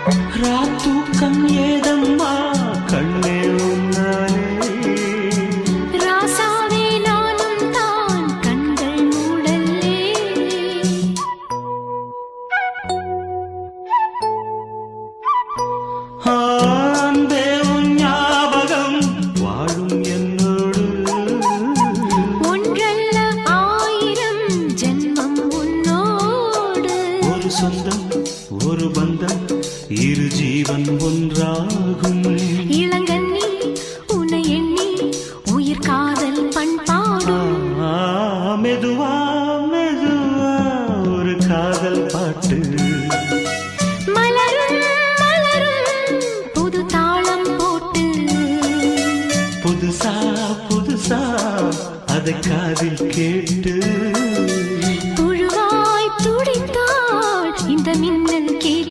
ராத்தூக்கம் ஏதம்மா கண்ணே உன்னாலே ராசாவே நானும் தான் கண்கள் மூடல்லே அன்பே உன் ஞாபகம் வாழும் என்னோடு ஒன்றல்ல ஆயிரம் ஜென்மம் உன்னோடு ஒரு சொந்தம் ஒரு பந்தம் இரு ஜீவன் ஒன்றாகும் இளங்கண்ணி உன்னை எண்ணி உயிர் காதல் பண்பாடும் மெதுவா மெதுவா ஒரு காதல் பாட்டு மலரும் மலரும் புது தாளம் போட்டு புதுசா புதுசா அதை காதில் கேட்டு